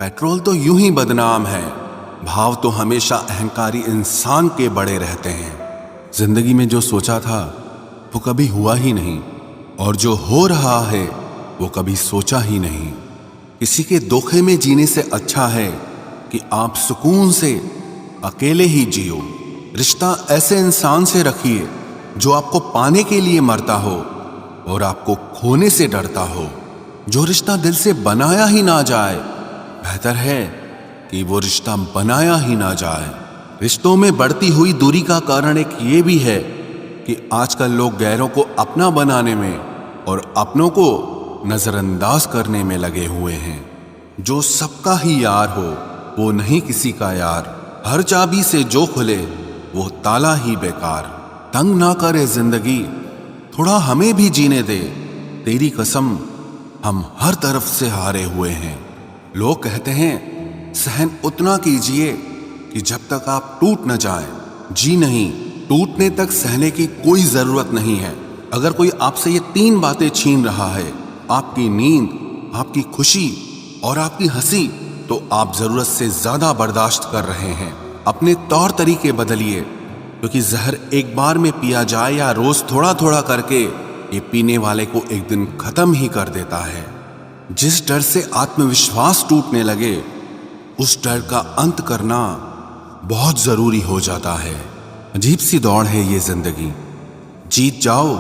Petrol तो यूं ही बदनाम है, भाव तो हमेशा अहंकारी इंसान के बड़े रहते हैं। जिंदगी में जो सोचा था वो कभी हुआ ही नहीं, और जो हो रहा है वो कभी सोचा ही नहीं। किसी के धोखे में जीने से अच्छा है कि आप सुकून से अकेले ही जियो। रिश्ता ऐसे इंसान से रखिए जो आपको पाने के लिए मरता हो और आपको खोने से डरता हो। जो रिश्ता दिल से बनाया ही ना जाए, बेहतर है कि वो रिश्ता बनाया ही ना जाए। रिश्तों में बढ़ती हुई दूरी का कारण एक ये भी है कि आजकल लोग गैरों को अपना बनाने में और अपनों को नजरअंदाज करने में लगे हुए हैं। जो सबका ही यार हो वो नहीं किसी का यार। हर चाबी से जो खुले वो ताला ही बेकार। तंग ना करे जिंदगी, थोड़ा हमें भी जीने दे। तेरी कसम हम हर तरफ से हारे हुए हैं। लोग कहते हैं सहन उतना कीजिए कि जब तक आप टूट न जाएं। जी नहीं, टूटने तक सहने की कोई जरूरत नहीं है। अगर कोई आपसे ये 3 बातें छीन रहा है, आपकी नींद, आपकी खुशी और आपकी हंसी, तो आप जरूरत से ज्यादा बर्दाश्त कर रहे हैं। अपने तौर तरीके बदलिए, क्योंकि जहर एक बार में पिया जाए या रोज थोड़ा थोड़ा करके, ये पीने वाले को एक दिन खत्म ही कर देता है। जिस डर से आत्मविश्वास टूटने लगे, उस डर का अंत करना बहुत जरूरी हो जाता है। अजीब सी दौड़ है ये जिंदगी। जीत जाओ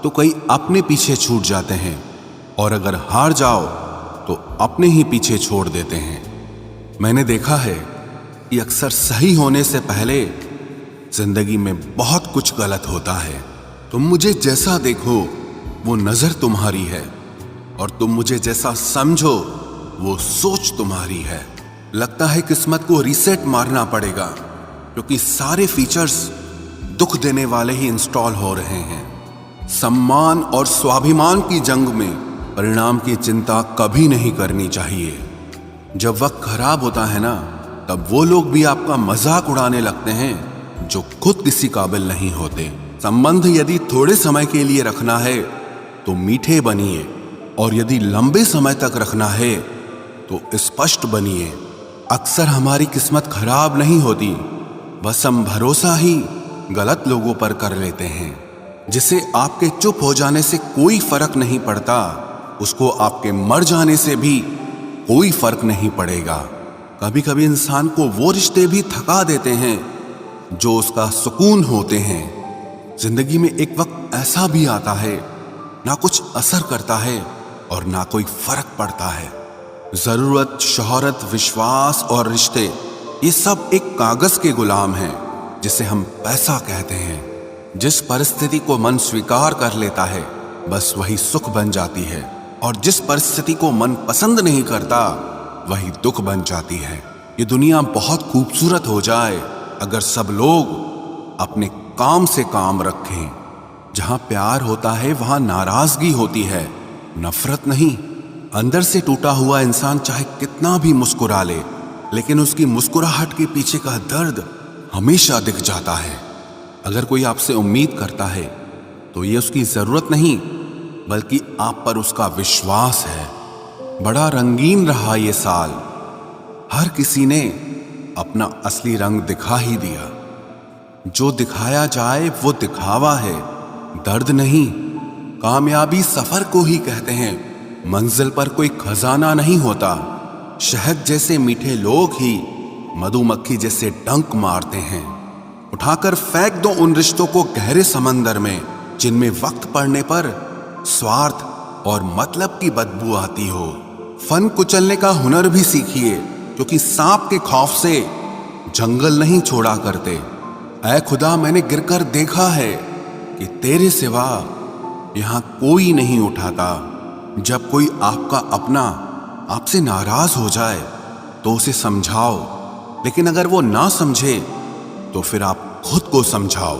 तो कई अपने पीछे छूट जाते हैं, और अगर हार जाओ तो अपने ही पीछे छोड़ देते हैं। मैंने देखा है कि अक्सर सही होने से पहले जिंदगी में बहुत कुछ गलत होता है। तुम मुझे जैसा देखो वो नजर तुम्हारी है, और तुम मुझे जैसा समझो वो सोच तुम्हारी है। लगता है किस्मत को रीसेट मारना पड़ेगा, क्योंकि सारे फीचर्स दुख देने वाले ही इंस्टॉल हो रहे हैं। सम्मान और स्वाभिमान की जंग में परिणाम की चिंता कभी नहीं करनी चाहिए। जब वक्त खराब होता है ना, तब वो लोग भी आपका मजाक उड़ाने लगते हैं जो खुद किसी काबिल नहीं होते। संबंध यदि थोड़े समय के लिए रखना है तो मीठे बनिए, और यदि लंबे समय तक रखना है तो स्पष्ट बनिए। अक्सर हमारी किस्मत खराब नहीं होती, बस हम भरोसा ही गलत लोगों पर कर लेते हैं। जिसे आपके चुप हो जाने से कोई फर्क नहीं पड़ता, उसको आपके मर जाने से भी कोई फर्क नहीं पड़ेगा। कभी कभी इंसान को वो रिश्ते भी थका देते हैं जो उसका सुकून होते हैं। जिंदगी में एक वक्त ऐसा भी आता है, ना कुछ असर करता है और ना कोई फर्क पड़ता है। जरूरत, शोहरत, विश्वास और रिश्ते, ये सब एक कागज के गुलाम हैं जिसे हम पैसा कहते हैं। जिस परिस्थिति को मन स्वीकार कर लेता है, बस वही सुख बन जाती है, और जिस परिस्थिति को मन पसंद नहीं करता, वही दुख बन जाती है। ये दुनिया बहुत खूबसूरत हो जाए अगर सब लोग अपने काम से काम रखें। जहां प्यार होता है वहां नाराजगी होती है, नफरत नहीं। अंदर से टूटा हुआ इंसान चाहे कितना भी मुस्कुरा ले, लेकिन उसकी मुस्कुराहट के पीछे का दर्द हमेशा दिख जाता है। अगर कोई आपसे उम्मीद करता है तो ये उसकी जरूरत नहीं, बल्कि आप पर उसका विश्वास है। बड़ा रंगीन रहा ये साल, हर किसी ने अपना असली रंग दिखा ही दिया। जो दिखाया जाए वो दिखावा है, दर्द नहीं। कामयाबी सफर को ही कहते हैं, मंजिल पर कोई खजाना नहीं होता। शहद जैसे मीठे लोग ही मधुमक्खी जैसे डंक मारते हैं। उठाकर फेंक दो उन रिश्तों को गहरे समंदर में, जिनमें वक्त पड़ने पर स्वार्थ और मतलब की बदबू आती हो। फन कुचलने का हुनर भी सीखिए, क्योंकि सांप के खौफ से जंगल नहीं छोड़ा करते। ऐ खुदा, मैंने गिरकर देखा है कि तेरे सिवा यहां कोई नहीं उठाता। जब कोई आपका अपना आपसे नाराज हो जाए तो उसे समझाओ, लेकिन अगर वो ना समझे तो फिर आप खुद को समझाओ।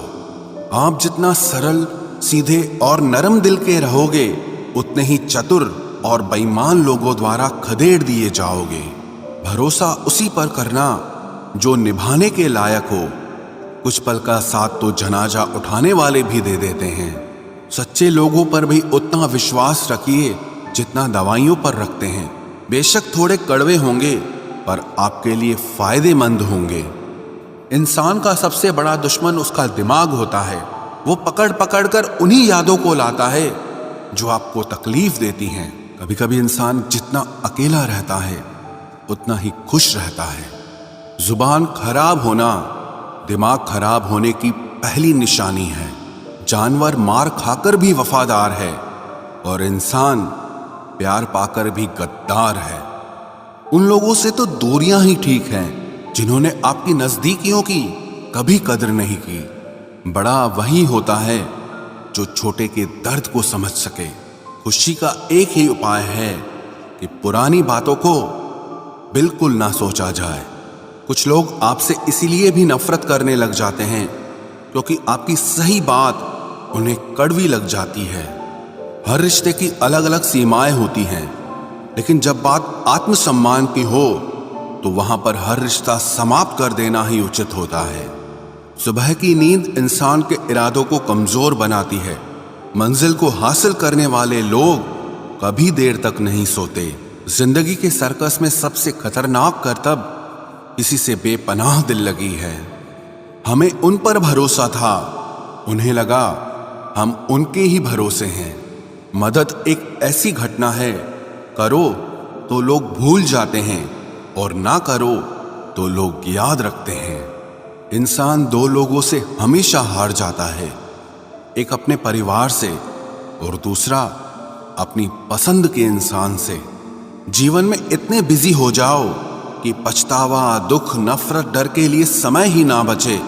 आप जितना सरल, सीधे और नरम दिल के रहोगे, उतने ही चतुर और बेईमान लोगों द्वारा खदेड़ दिए जाओगे। भरोसा उसी पर करना जो निभाने के लायक हो। कुछ पल का साथ तो जनाजा उठाने वाले भी दे देते हैं। सच्चे लोगों पर भी उतना विश्वास रखिए जितना दवाइयों पर रखते हैं। बेशक थोड़े कड़वे होंगे, पर आपके लिए फायदेमंद होंगे। इंसान का सबसे बड़ा दुश्मन उसका दिमाग होता है। वो पकड़ पकड़ कर उन्हीं यादों को लाता है जो आपको तकलीफ देती हैं। कभी कभी इंसान जितना अकेला रहता है उतना ही खुश रहता है। जुबान खराब होना दिमाग खराब होने की पहली निशानी है। जानवर मार खाकर भी वफादार है और इंसान प्यार पाकर भी गद्दार है। उन लोगों से तो दूरियां ही ठीक हैं जिन्होंने आपकी नजदीकियों की कभी कदर नहीं की। बड़ा वही होता है जो छोटे के दर्द को समझ सके। खुशी का एक ही उपाय है कि पुरानी बातों को बिल्कुल ना सोचा जाए। कुछ लोग आपसे इसीलिए भी नफरत करने लग जाते हैं क्योंकि आपकी सही बात उन्हें कड़वी लग जाती है। हर रिश्ते की अलग अलग सीमाएं होती हैं, लेकिन जब बात आत्मसम्मान की हो तो वहां पर हर रिश्ता समाप्त कर देना ही उचित होता है। सुबह की नींद इंसान के इरादों को कमजोर बनाती है। मंजिल को हासिल करने वाले लोग कभी देर तक नहीं सोते। जिंदगी के सर्कस में सबसे खतरनाक करतब किसी से बेपनाह दिल लगी है। हमें उन पर भरोसा था, उन्हें लगा हम उनके ही भरोसे हैं। मदद एक ऐसी घटना है, करो तो लोग भूल जाते हैं और ना करो तो लोग याद रखते हैं। इंसान दो लोगों से हमेशा हार जाता है, एक अपने परिवार से और दूसरा अपनी पसंद के इंसान से। जीवन में इतने बिजी हो जाओ कि पछतावा, दुख, नफरत, डर के लिए समय ही ना बचे।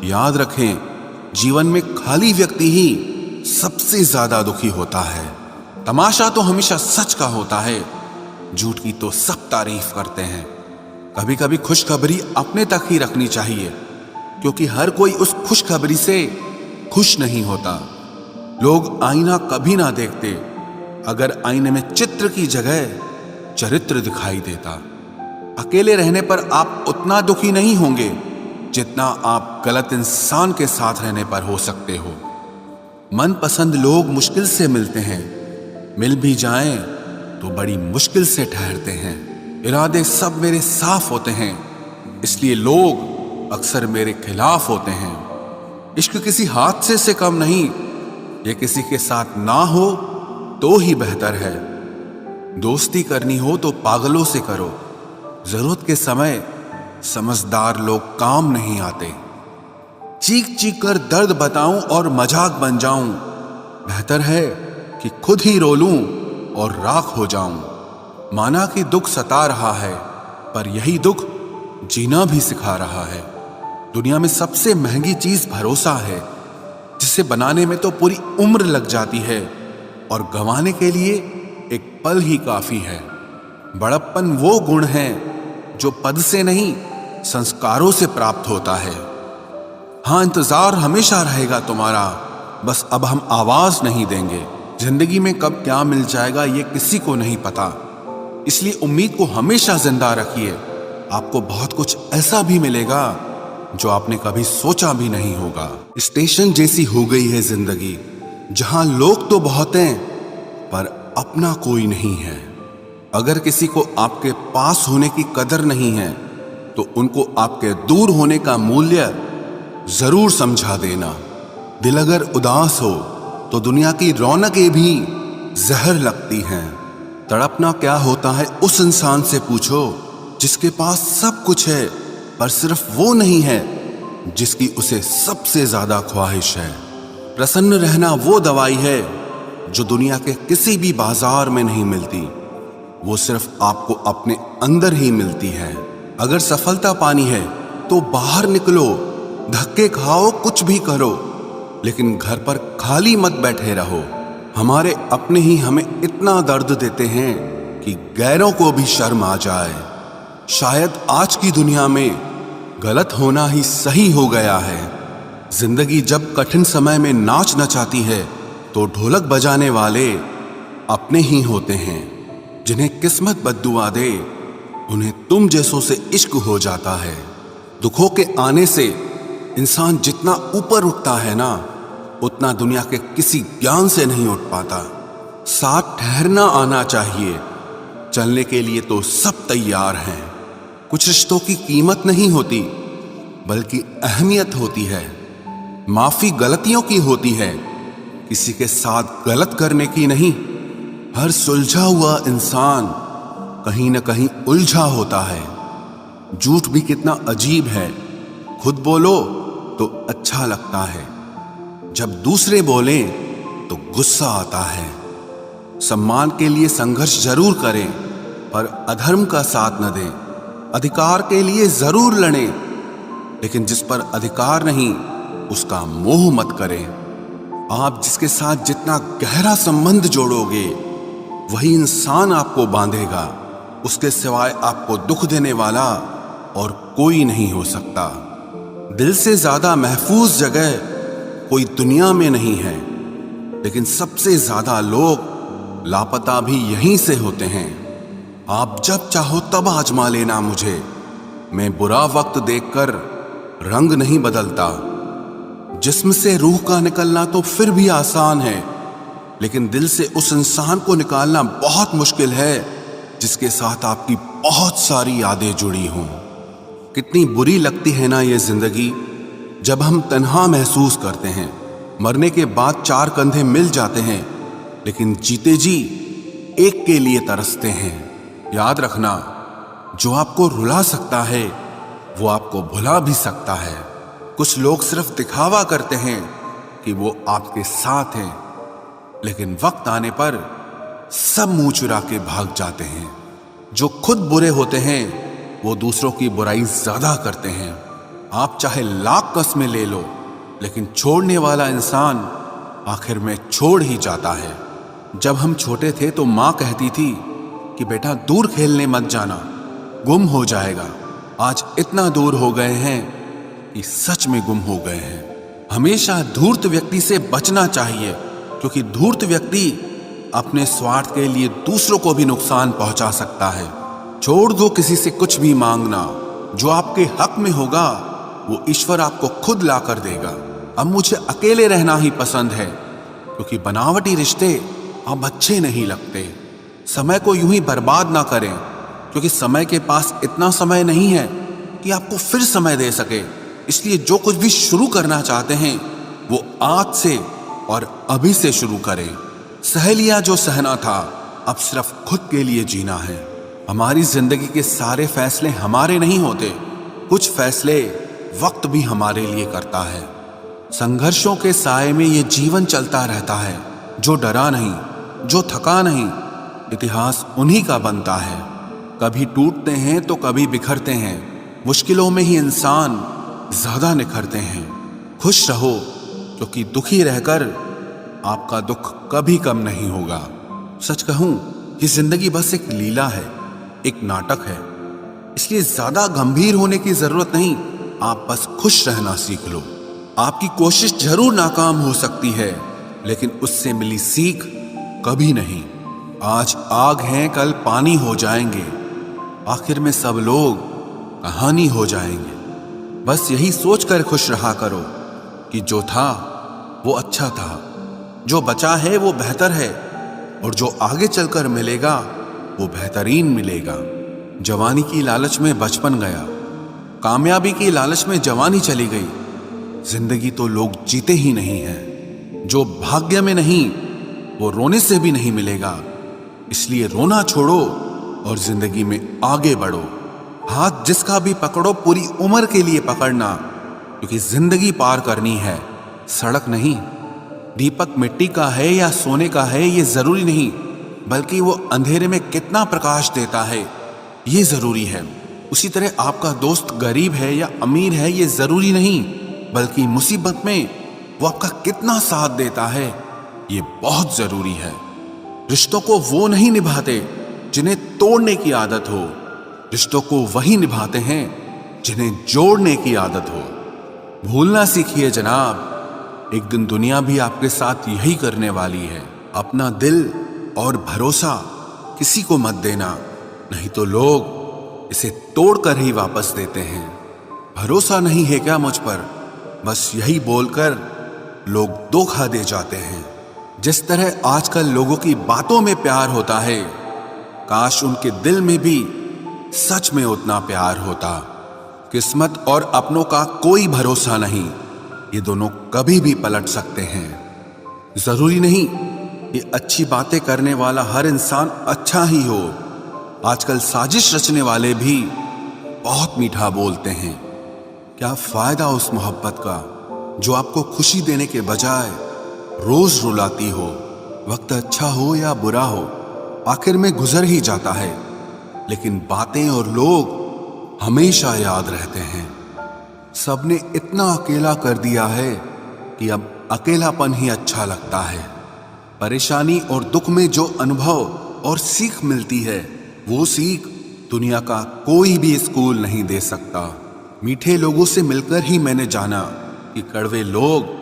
याद रखें, जीवन में खाली व्यक्ति ही सबसे ज्यादा दुखी होता है। तमाशा तो हमेशा सच का होता है, झूठ की तो सब तारीफ करते हैं। कभी कभी खुशखबरी अपने तक ही रखनी चाहिए, क्योंकि हर कोई उस खुशखबरी से खुश नहीं होता। लोग आईना कभी ना देखते अगर आईने में चित्र की जगह चरित्र दिखाई देता। अकेले रहने पर आप उतना दुखी नहीं होंगे जितना आप गलत इंसान के साथ रहने पर हो सकते हो। मनपसंद लोग मुश्किल से मिलते हैं, मिल भी जाएं तो बड़ी मुश्किल से ठहरते हैं। इरादे सब मेरे साफ होते हैं, इसलिए लोग अक्सर मेरे खिलाफ होते हैं। इश्क किसी हादसे से कम नहीं, ये किसी के साथ ना हो तो ही बेहतर है। दोस्ती करनी हो तो पागलों से करो, जरूरत के समय समझदार लोग काम नहीं आते। चीख चीख कर दर्द बताऊं और मजाक बन जाऊं, बेहतर है कि खुद ही रो लूं और राख हो जाऊं। माना कि दुख सता रहा है, पर यही दुख जीना भी सिखा रहा है। दुनिया में सबसे महंगी चीज भरोसा है, जिसे बनाने में तो पूरी उम्र लग जाती है और गंवाने के लिए एक पल ही काफी है। बड़प्पन वो गुण है जो पद से नहीं संस्कारों से प्राप्त होता है। हाँ, इंतजार हमेशा रहेगा तुम्हारा, बस अब हम आवाज नहीं देंगे। जिंदगी में कब क्या मिल जाएगा ये किसी को नहीं पता, इसलिए उम्मीद को हमेशा जिंदा रखिए। आपको बहुत कुछ ऐसा भी मिलेगा जो आपने कभी सोचा भी नहीं होगा। स्टेशन जैसी हो गई है जिंदगी, जहां लोग तो बहुत हैं पर अपना कोई नहीं है। अगर किसी को आपके पास होने की कदर नहीं है तो उनको आपके दूर होने का मूल्य जरूर समझा देना। दिल अगर उदास हो तो दुनिया की रौनकें भी जहर लगती हैं। तड़पना क्या होता है उस इंसान से पूछो जिसके पास सब कुछ है, पर सिर्फ वो नहीं है जिसकी उसे सबसे ज्यादा ख्वाहिश है। प्रसन्न रहना वो दवाई है जो दुनिया के किसी भी बाजार में नहीं मिलती, वो सिर्फ आपको अपने अंदर ही मिलती है। अगर सफलता पानी है तो बाहर निकलो, धक्के खाओ, कुछ भी करो, लेकिन घर पर खाली मत बैठे रहो। हमारे अपने ही हमें इतना दर्द देते हैं कि गैरों को भी शर्म आ जाए। शायद आज की दुनिया में गलत होना ही सही हो गया है। जिंदगी जब कठिन समय में नाच नचाती है तो ढोलक बजाने वाले अपने ही होते हैं। जिन्हें किस्मत बद्दुआ दे उन्हें तुम जैसों से इश्क हो जाता है। दुखों के आने से इंसान जितना ऊपर उठता है ना, उतना दुनिया के किसी ज्ञान से नहीं उठ पाता। साथ ठहरना आना चाहिए, चलने के लिए तो सब तैयार हैं। कुछ रिश्तों की कीमत नहीं होती, बल्कि अहमियत होती है। माफी गलतियों की होती है, किसी के साथ गलत करने की नहीं। हर सुलझा हुआ इंसान कहीं न कहीं उलझा होता है। झूठ भी कितना अजीब है, खुद बोलो तो अच्छा लगता है, जब दूसरे बोले तो गुस्सा आता है। सम्मान के लिए संघर्ष जरूर करें, पर अधर्म का साथ न दें। अधिकार के लिए जरूर लड़ें, लेकिन जिस पर अधिकार नहीं उसका मोह मत करें। आप जिसके साथ जितना गहरा संबंध जोड़ोगे, वही इंसान आपको बांधेगा। उसके सिवाय आपको दुख देने वाला और कोई नहीं हो सकता। दिल से ज्यादा महफूज जगह कोई दुनिया में नहीं है, लेकिन सबसे ज्यादा लोग लापता भी यहीं से होते हैं। आप जब चाहो तब आजमा लेना मुझे, मैं बुरा वक्त देखकर रंग नहीं बदलता। जिस्म से रूह का निकलना तो फिर भी आसान है, लेकिन दिल से उस इंसान को निकालना बहुत मुश्किल है जिसके साथ आपकी बहुत सारी यादें जुड़ी हों। कितनी बुरी लगती है ना ये जिंदगी, जब हम तन्हा महसूस करते हैं। मरने के बाद चार कंधे मिल जाते हैं, लेकिन जीते जी एक के लिए तरसते हैं। याद रखना, जो आपको रुला सकता है वो आपको भुला भी सकता है। कुछ लोग सिर्फ दिखावा करते हैं कि वो आपके साथ हैं, लेकिन वक्त आने पर सब मुंह चुरा के भाग जाते हैं। जो खुद बुरे होते हैं वो दूसरों की बुराई ज्यादा करते हैं। आप चाहे लाख कस्में ले लो, लेकिन छोड़ने वाला इंसान आखिर में छोड़ ही जाता है। जब हम छोटे थे तो माँ कहती थी कि बेटा दूर खेलने मत जाना, गुम हो जाएगा। आज इतना दूर हो गए हैं कि सच में गुम हो गए हैं। हमेशा धूर्त व्यक्ति से बचना चाहिए, क्योंकि धूर्त व्यक्ति अपने स्वार्थ के लिए दूसरों को भी नुकसान पहुंचा सकता है। छोड़ दो किसी से कुछ भी मांगना, जो आपके हक में होगा वो ईश्वर आपको खुद ला कर देगा। अब मुझे अकेले रहना ही पसंद है, क्योंकि बनावटी रिश्ते अब अच्छे नहीं लगते। समय को यूं ही बर्बाद ना करें, क्योंकि समय के पास इतना समय नहीं है कि आपको फिर समय दे सके। इसलिए जो कुछ भी शुरू करना चाहते हैं वो आज से और अभी से शुरू करें। सह लिया जो सहना था, अब सिर्फ खुद के लिए जीना है। हमारी जिंदगी के सारे फैसले हमारे नहीं होते, कुछ फैसले वक्त भी हमारे लिए करता है। संघर्षों के साए में ये जीवन चलता रहता है। जो डरा नहीं, जो थका नहीं, इतिहास उन्हीं का बनता है। कभी टूटते हैं तो कभी बिखरते हैं, मुश्किलों में ही इंसान ज्यादा निखरते हैं। खुश रहो, क्योंकि दुखी रहकर आपका दुख कभी कम नहीं होगा। सच कहूं, ये जिंदगी बस एक लीला है, एक नाटक है। इसलिए ज्यादा गंभीर होने की जरूरत नहीं, आप बस खुश रहना सीख लो। आपकी कोशिश जरूर नाकाम हो सकती है, लेकिन उससे मिली सीख कभी नहीं। आज आग हैं, कल पानी हो जाएंगे, आखिर में सब लोग कहानी हो जाएंगे। बस यही सोचकर खुश रहा करो कि जो था वो अच्छा था, जो बचा है वो बेहतर है, और जो आगे चलकर मिलेगा वो बेहतरीन मिलेगा। जवानी की लालच में बचपन गया, कामयाबी की लालच में जवानी चली गई। जिंदगी तो लोग जीते ही नहीं हैं। जो भाग्य में नहीं वो रोने से भी नहीं मिलेगा। इसलिए रोना छोड़ो और जिंदगी में आगे बढ़ो। हाथ जिसका भी पकड़ो पूरी उम्र के लिए पकड़ना, क्योंकि जिंदगी पार करनी है, सड़क नहीं। दीपक मिट्टी का है या सोने का है ये जरूरी नहीं, बल्कि वो अंधेरे में कितना प्रकाश देता है ये जरूरी है। उसी तरह आपका दोस्त गरीब है या अमीर है ये जरूरी नहीं, बल्कि मुसीबत में वो आपका कितना साथ देता है ये बहुत जरूरी है। रिश्तों को वो नहीं निभाते जिन्हें तोड़ने की आदत हो, रिश्तों को वही निभाते हैं जिन्हें जोड़ने की आदत हो। भूलना सीखिए जनाब, एक दिन दुनिया भी आपके साथ यही करने वाली है। अपना दिल और भरोसा किसी को मत देना, नहीं तो लोग इसे तोड़कर ही वापस देते हैं। भरोसा नहीं है क्या मुझ पर, बस यही बोलकर लोग धोखा दे जाते हैं। जिस तरह आजकल लोगों की बातों में प्यार होता है, काश उनके दिल में भी सच में उतना प्यार होता। किस्मत और अपनों का कोई भरोसा नहीं, ये दोनों कभी भी पलट सकते हैं। जरूरी नहीं कि अच्छी बातें करने वाला हर इंसान अच्छा ही हो। आजकल साजिश रचने वाले भी बहुत मीठा बोलते हैं। क्या फायदा उस मोहब्बत का जो आपको खुशी देने के बजाय रोज रुलाती हो। वक्त अच्छा हो या बुरा हो, आखिर में गुजर ही जाता है, लेकिन बातें और लोग हमेशा याद रहते हैं। सबने इतना अकेला कर दिया है कि अब अकेलापन ही अच्छा लगता है। परेशानी और दुख में जो अनुभव और सीख मिलती है, वो सीख दुनिया का कोई भी स्कूल नहीं दे सकता। मीठे लोगों से मिलकर ही मैंने जाना कि कड़वे लोग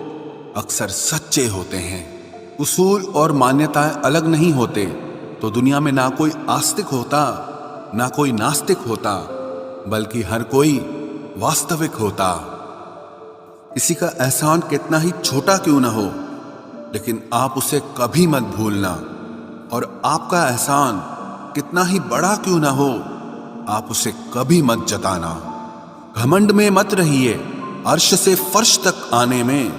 अक्सर सच्चे होते हैं। उसूल और मान्यताएं अलग नहीं होते तो दुनिया में ना कोई आस्तिक होता, ना कोई नास्तिक होता, बल्कि हर कोई वास्तविक होता। किसी का एहसान कितना ही छोटा क्यों ना हो, लेकिन आप उसे कभी मत भूलना। और आपका एहसान कितना ही बड़ा क्यों ना हो, आप उसे कभी मत जताना। घमंड में मत रहिए, अर्श से फर्श तक आने में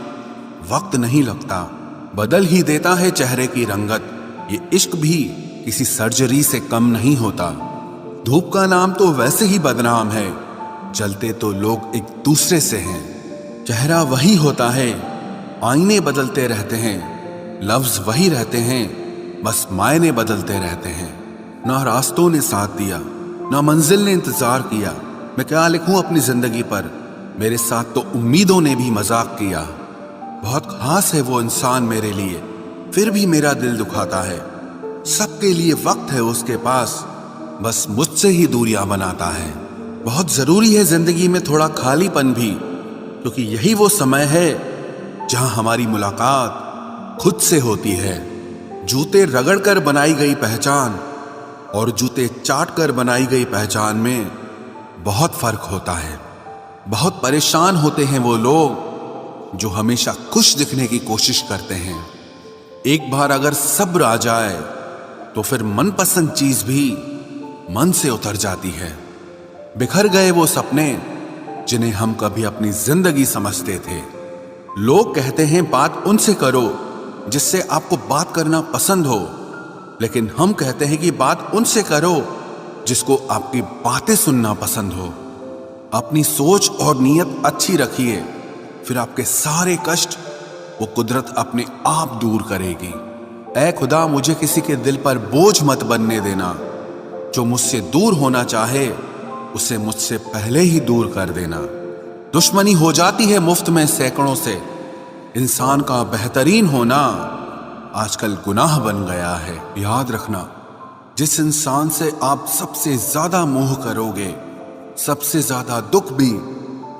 वक्त नहीं लगता, बदल ही देता है चेहरे की रंगत। ये इश्क भी किसी सर्जरी से कम नहीं होता। धूप का नाम तो वैसे ही बदनाम है, जलते तो लोग एक दूसरे से हैं। चेहरा वही होता है, आईने बदलते रहते हैं, लफ्ज वही रहते हैं, बस मायने बदलते रहते हैं। ना रास्तों ने साथ दिया, ना मंजिल ने इंतजार किया। मैं क्या लिखूं अपनी जिंदगी पर, मेरे साथ तो उम्मीदों ने भी मजाक किया। बहुत खास है वो इंसान मेरे लिए, फिर भी मेरा दिल दुखाता है। सबके लिए वक्त है उसके पास, बस मुझसे ही दूरियां बनाता है। बहुत जरूरी है जिंदगी में थोड़ा खालीपन भी, क्योंकि यही वो समय है जहां हमारी मुलाकात खुद से होती है। जूते रगड़ कर बनाई गई पहचान और जूते चाट कर बनाई गई पहचान में बहुत फर्क होता है। बहुत परेशान होते हैं वो लोग जो हमेशा खुश दिखने की कोशिश करते हैं। एक बार अगर सब्र आ जाए तो फिर मनपसंद चीज भी मन से उतर जाती है। बिखर गए वो सपने जिन्हें हम कभी अपनी जिंदगी समझते थे। लोग कहते हैं बात उनसे करो जिससे आपको बात करना पसंद हो, लेकिन हम कहते हैं कि बात उनसे करो जिसको आपकी बातें सुनना पसंद हो। अपनी सोच और नीयत अच्छी रखिए, फिर आपके सारे कष्ट वो कुदरत अपने आप दूर करेगी। ऐ खुदा, मुझे किसी के दिल पर बोझ मत बनने देना। जो मुझसे दूर होना चाहे उसे मुझसे पहले ही दूर कर देना। दुश्मनी हो जाती है मुफ्त में सैकड़ों से, इंसान का बेहतरीन होना आजकल गुनाह बन गया है। याद रखना, जिस इंसान से आप सबसे ज्यादा मोह करोगे, सबसे ज्यादा दुख भी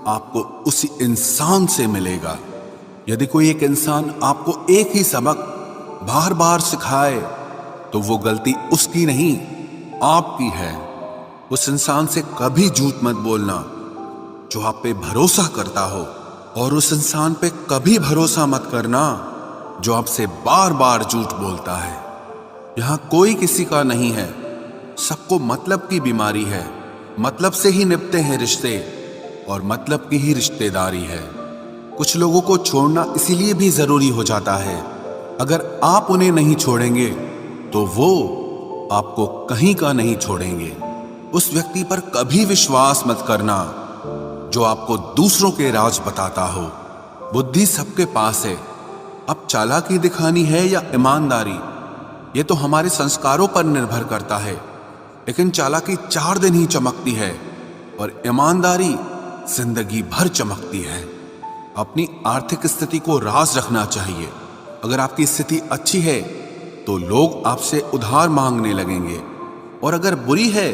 आपको उसी इंसान से मिलेगा। यदि कोई एक इंसान आपको एक ही सबक बार बार सिखाए तो वो गलती उसकी नहीं, आपकी है। उस इंसान से कभी झूठ मत बोलना जो आप पे भरोसा करता हो, और उस इंसान पे कभी भरोसा मत करना जो आपसे बार बार झूठ बोलता है। यहां कोई किसी का नहीं है, सबको मतलब की बीमारी है। मतलब से ही निपटे हैं रिश्ते और मतलब की ही रिश्तेदारी है। कुछ लोगों को छोड़ना इसीलिए भी जरूरी हो जाता है, अगर आप उन्हें नहीं छोड़ेंगे तो वो आपको कहीं का नहीं छोड़ेंगे। उस व्यक्ति पर कभी विश्वास मत करना जो आपको दूसरों के राज बताता हो। बुद्धि सबके पास है, अब चालाकी दिखानी है या ईमानदारी, ये तो हमारे संस्कारों पर निर्भर करता है। लेकिन चालाकी 4 दिन ही चमकती है और ईमानदारी जिंदगी भर चमकती है। अपनी आर्थिक स्थिति को राज रखना चाहिए। अगर आपकी स्थिति अच्छी है तो लोग आपसे उधार मांगने लगेंगे, और अगर बुरी है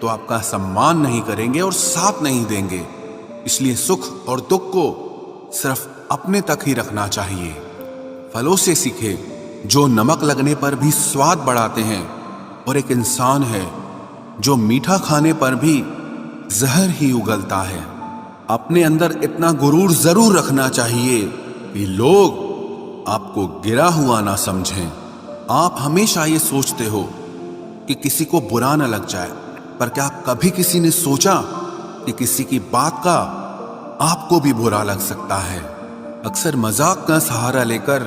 तो आपका सम्मान नहीं करेंगे और साथ नहीं देंगे। इसलिए सुख और दुख को सिर्फ अपने तक ही रखना चाहिए। फलों से सीखे जो नमक लगने पर भी स्वाद बढ़ाते हैं, और एक इंसान है जो मीठा खाने पर भी जहर ही उगलता है। अपने अंदर इतना गुरूर जरूर रखना चाहिए कि लोग आपको गिरा हुआ ना समझें। आप हमेशा ये सोचते हो कि किसी को बुरा ना लग जाए, पर क्या कभी किसी ने सोचा कि किसी की बात का आपको भी बुरा लग सकता है? अक्सर मजाक का सहारा लेकर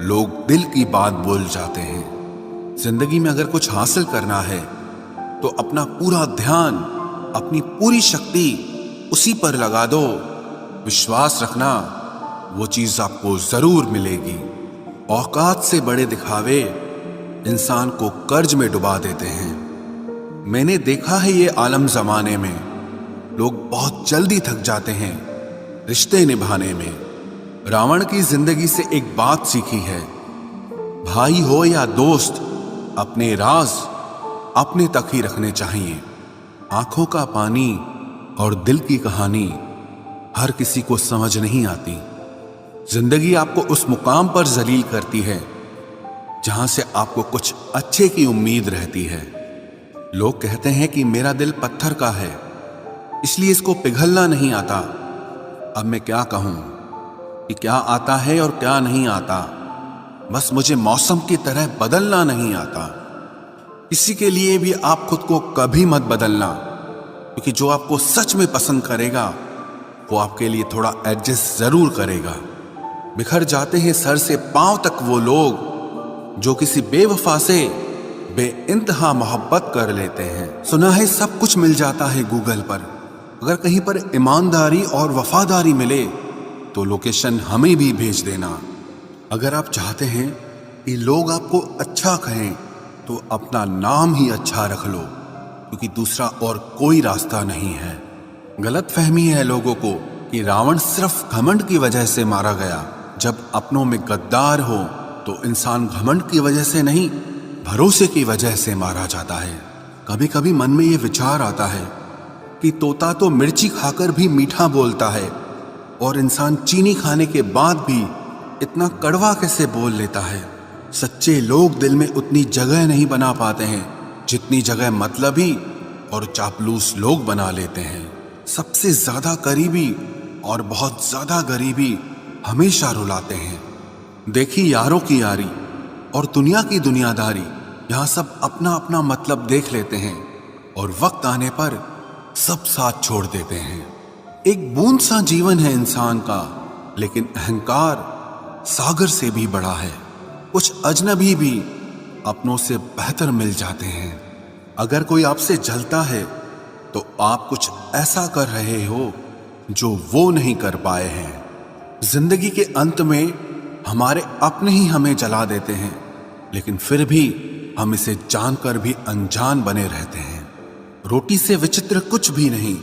लोग दिल की बात बोल जाते हैं। जिंदगी में अगर कुछ हासिल करना है तो अपना पूरा ध्यान, अपनी पूरी शक्ति उसी पर लगा दो। विश्वास रखना, वो चीज आपको जरूर मिलेगी। औकात से बड़े दिखावे इंसान को कर्ज में डुबा देते हैं। मैंने देखा है ये आलम जमाने में लोग बहुत जल्दी थक जाते हैं रिश्ते निभाने में। रावण की जिंदगी से एक बात सीखी है, भाई हो या दोस्त, अपने राज अपने तक ही रखने चाहिए। आंखों का पानी और दिल की कहानी हर किसी को समझ नहीं आती। जिंदगी आपको उस मुकाम पर जलील करती है जहां से आपको कुछ अच्छे की उम्मीद रहती है। लोग कहते हैं कि मेरा दिल पत्थर का है, इसलिए इसको पिघलना नहीं आता। अब मैं क्या कहूं कि क्या आता है और क्या नहीं आता। बस मुझे मौसम की तरह बदलना नहीं आता। किसी के लिए भी आप खुद को कभी मत बदलना, क्योंकि जो आपको सच में पसंद करेगा वो आपके लिए थोड़ा एडजस्ट जरूर करेगा। बिखर जाते हैं सर से पांव तक वो लोग जो किसी बेवफा से बेइंतहा मोहब्बत कर लेते हैं। सुना है सब कुछ मिल जाता है गूगल पर। अगर कहीं पर ईमानदारी और वफादारी मिले तो लोकेशन हमें भी भेज देना। अगर आप चाहते हैं कि लोग आपको अच्छा कहें तो अपना नाम ही अच्छा रख लो, क्योंकि दूसरा और कोई रास्ता नहीं है। गलत फहमी है लोगों को कि रावण सिर्फ घमंड की वजह से मारा गया। जब अपनों में गद्दार हो तो इंसान घमंड की वजह से नहीं, भरोसे की वजह से मारा जाता है। कभी कभी मन में ये विचार आता है कि तोता तो मिर्ची खाकर भी मीठा बोलता है, और इंसान चीनी खाने के बाद भी इतना कड़वा कैसे बोल लेता है। सच्चे लोग दिल में उतनी जगह नहीं बना पाते हैं जितनी जगह मतलबी और चापलूस लोग बना लेते हैं। सबसे ज्यादा करीबी और बहुत ज्यादा गरीबी हमेशा रुलाते हैं। देखी यारों की यारी और दुनिया की दुनियादारी, यहाँ सब अपना अपना मतलब देख लेते हैं और वक्त आने पर सब साथ छोड़ देते हैं। एक बूंद सा जीवन है इंसान का, लेकिन अहंकार सागर से भी बड़ा है। कुछ अजनबी भी अपनों से बेहतर मिल जाते हैं। अगर कोई आपसे जलता है तो आप कुछ ऐसा कर रहे हो जो वो नहीं कर पाए हैं। जिंदगी के अंत में हमारे अपने ही हमें जला देते हैं, लेकिन फिर भी हम इसे जानकर भी अनजान बने रहते हैं। रोटी से विचित्र कुछ भी नहीं,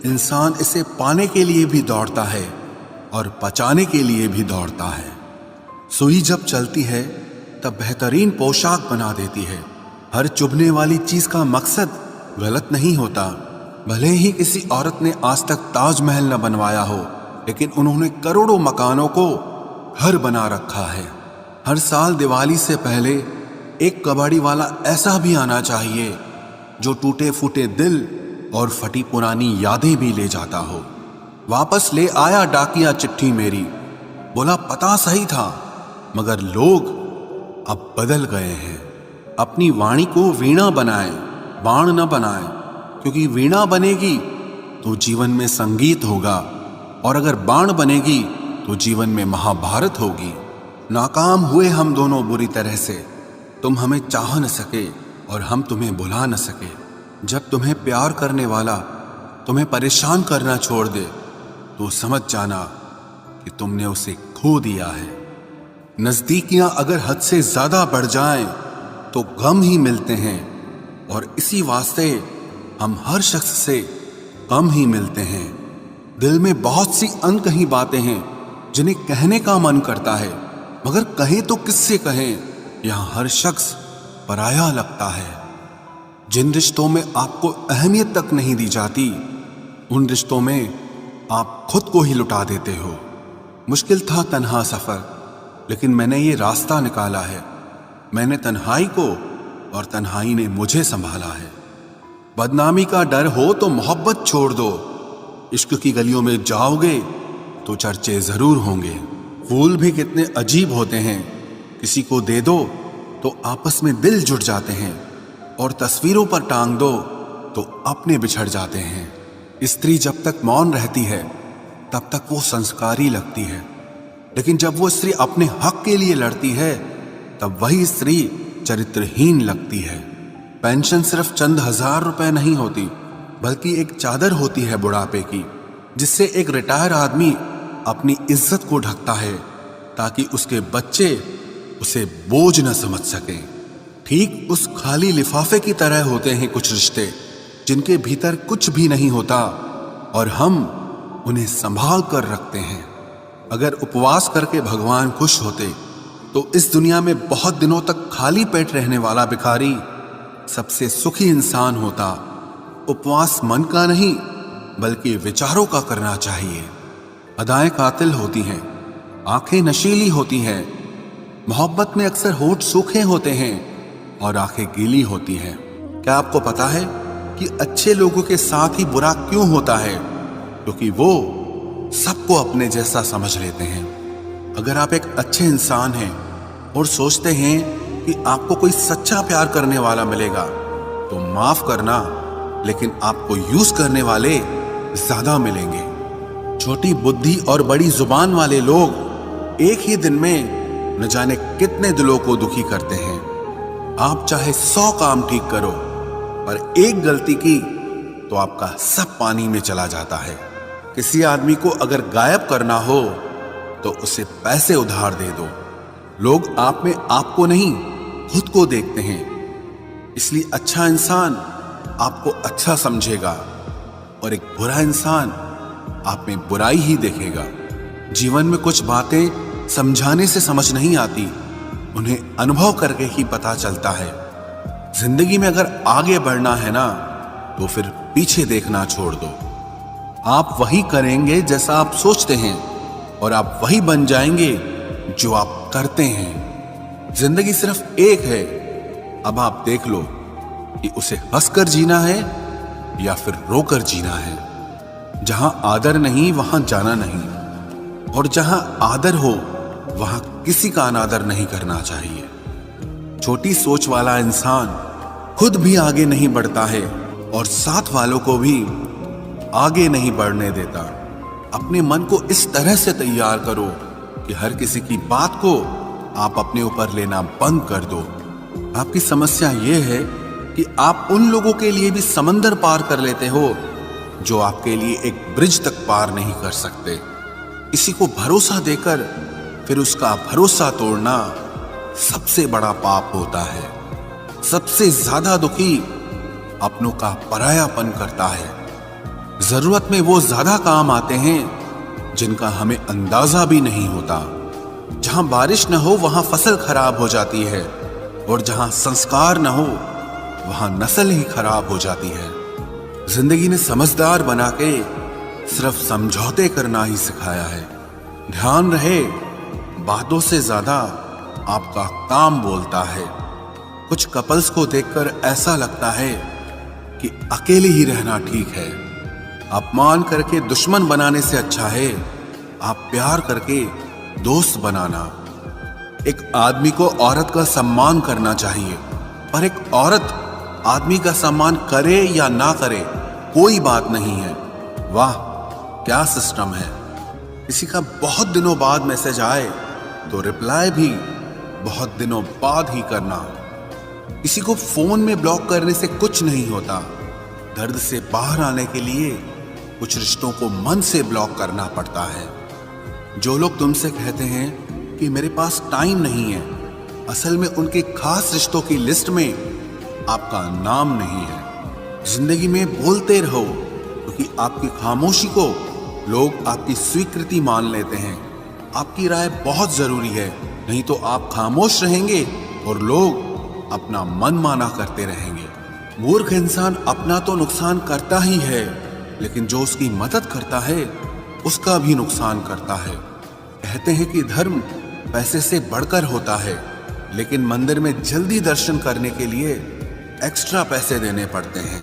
इंसान इसे पाने के लिए भी दौड़ता है और पचाने के लिए भी दौड़ता है। सुई जब चलती है तब बेहतरीन पोशाक बना देती है। हर चुभने वाली चीज का मकसद गलत नहीं होता। भले ही किसी औरत ने आज तक ताजमहल न बनवाया हो, लेकिन उन्होंने करोड़ों मकानों को घर बना रखा है। हर साल दिवाली से पहले एक कबाड़ी वाला ऐसा भी आना चाहिए जो टूटे फूटे दिल और फटी पुरानी यादें भी ले जाता हो। वापस ले आया डाकिया चिट्ठी मेरी, बोला पता सही था मगर लोग अब बदल गए हैं। अपनी वाणी को वीणा बनाए, बाण न बनाए, क्योंकि वीणा बनेगी तो जीवन में संगीत होगा, और अगर बाण बनेगी तो जीवन में महाभारत होगी। नाकाम हुए हम दोनों बुरी तरह से, तुम हमें चाह न सके और हम तुम्हें भुला न सके। जब तुम्हें प्यार करने वाला तुम्हें परेशान करना छोड़ दे तो समझ जाना कि तुमने उसे खो दिया है। नजदीकियां अगर हद से ज्यादा बढ़ जाएं तो गम ही मिलते हैं, और इसी वास्ते हम हर शख्स से कम ही मिलते हैं। दिल में बहुत सी अनकही बातें हैं जिन्हें कहने का मन करता है, मगर कहें तो किससे कहें, यहां हर शख्स पराया लगता है। जिन रिश्तों में आपको अहमियत तक नहीं दी जाती, उन रिश्तों में आप खुद को ही लुटा देते हो। मुश्किल था तन्हा सफर, लेकिन मैंने ये रास्ता निकाला है। मैंने तन्हाई को और तन्हाई ने मुझे संभाला है। बदनामी का डर हो तो मोहब्बत छोड़ दो। इश्क की गलियों में जाओगे तो चर्चे जरूर होंगे। फूल भी कितने अजीब होते हैं, किसी को दे दो तो आपस में दिल जुट जाते हैं, और तस्वीरों पर टांग दो तो अपने बिछड़ जाते हैं। स्त्री जब तक मौन रहती है तब तक वो संस्कारी लगती है, लेकिन जब वो स्त्री अपने हक के लिए लड़ती है तब वही स्त्री चरित्रहीन लगती है। पेंशन सिर्फ चंद हजार रुपए नहीं होती, बल्कि एक चादर होती है बुढ़ापे की, जिससे एक रिटायर आदमी अपनी इज्जत को ढकता है ताकि उसके बच्चे उसे बोझ न समझ सकें। ठीक उस खाली लिफाफे की तरह होते हैं कुछ रिश्ते जिनके भीतर कुछ भी नहीं होता और हम उन्हें संभाल कर रखते हैं। अगर उपवास करके भगवान खुश होते तो इस दुनिया में बहुत दिनों तक खाली पेट रहने वाला भिखारी सबसे सुखी इंसान होता। उपवास मन का नहीं बल्कि विचारों का करना चाहिए। अदाएं कातिल होती हैं, आंखें नशीली होती हैं, मोहब्बत में अक्सर होठ सूखे होते हैं और आंखें गीली होती हैं। क्या आपको पता है कि अच्छे लोगों के साथ ही बुरा क्यों होता है? क्योंकि वो सबको अपने जैसा समझ लेते हैं। अगर आप एक अच्छे इंसान हैं और सोचते हैं कि आपको कोई सच्चा प्यार करने वाला मिलेगा तो माफ करना, लेकिन आपको यूज करने वाले ज्यादा मिलेंगे। छोटी बुद्धि और बड़ी जुबान वाले लोग एक ही दिन में न जाने कितने दिलों को दुखी करते हैं। आप चाहे 100 काम ठीक करो, पर एक गलती की तो आपका सब पानी में चला जाता है। किसी आदमी को अगर गायब करना हो तो उसे पैसे उधार दे दो। लोग आप में आपको नहीं खुद को देखते हैं, इसलिए अच्छा इंसान आपको अच्छा समझेगा और एक बुरा इंसान आप में बुराई ही देखेगा। जीवन में कुछ बातें समझाने से समझ नहीं आती, उन्हें अनुभव करके ही पता चलता है। जिंदगी में अगर आगे बढ़ना है ना तो फिर पीछे देखना छोड़ दो। आप वही करेंगे जैसा आप सोचते हैं और आप वही बन जाएंगे जो आप करते हैं। जिंदगी सिर्फ एक है, अब आप देख लो कि उसे हंसकर जीना है या फिर रोकर जीना है। जहां आदर नहीं वहां जाना नहीं, और जहां आदर हो वहां किसी का अनादर नहीं करना चाहिए। छोटी सोच वाला इंसान खुद भी आगे नहीं बढ़ता है और साथ वालों को भी आगे नहीं बढ़ने देता। अपने मन को इस तरह से तैयार करो कि हर किसी की बात को आप अपने ऊपर लेना बंद कर दो। आपकी समस्या यह है कि आप उन लोगों के लिए भी समंदर पार कर लेते हो जो आपके लिए एक ब्रिज तक पार नहीं कर सकते। किसी को भरोसा देकर फिर उसका भरोसा तोड़ना सबसे बड़ा पाप होता है। सबसे ज्यादा दुखी अपनों का परायापन करता है। जरूरत में वो ज्यादा काम आते हैं जिनका हमें अंदाजा भी नहीं होता। जहां बारिश न हो वहां फसल खराब हो जाती है, और जहां संस्कार न हो वहां नस्ल ही खराब हो जाती है। जिंदगी ने समझदार बना के सिर्फ समझौते करना ही सिखाया है। ध्यान रहे, बातों से ज्यादा आपका काम बोलता है। कुछ कपल्स को देखकर ऐसा लगता है कि अकेले ही रहना ठीक है। अपमान करके दुश्मन बनाने से अच्छा है आप प्यार करके दोस्त बनाना। एक आदमी को औरत का सम्मान करना चाहिए, पर एक औरत आदमी का सम्मान करे या ना करे कोई बात नहीं है। वाह क्या सिस्टम है। किसी का बहुत दिनों बाद मैसेज आए तो रिप्लाई भी बहुत दिनों बाद ही करना। किसी को फोन में ब्लॉक करने से कुछ नहीं होता। दर्द से बाहर आने के लिए कुछ रिश्तों को मन से ब्लॉक करना पड़ता है। जो लोग तुमसे कहते हैं कि मेरे पास टाइम नहीं है, असल में उनके खास रिश्तों की लिस्ट में आपका नाम नहीं है। जिंदगी में बोलते रहो, क्योंकि आपकी खामोशी को लोग आपकी स्वीकृति मान लेते हैं। आपकी राय बहुत जरूरी है, नहीं तो आप खामोश रहेंगे और लोग अपना मन माना करते रहेंगे। मूर्ख इंसान अपना तो नुकसान करता ही है, लेकिन जो उसकी मदद करता है उसका भी नुकसान करता है। कहते हैं कि धर्म पैसे से बढ़कर होता है, लेकिन मंदिर में जल्दी दर्शन करने के लिए एक्स्ट्रा पैसे देने पड़ते हैं।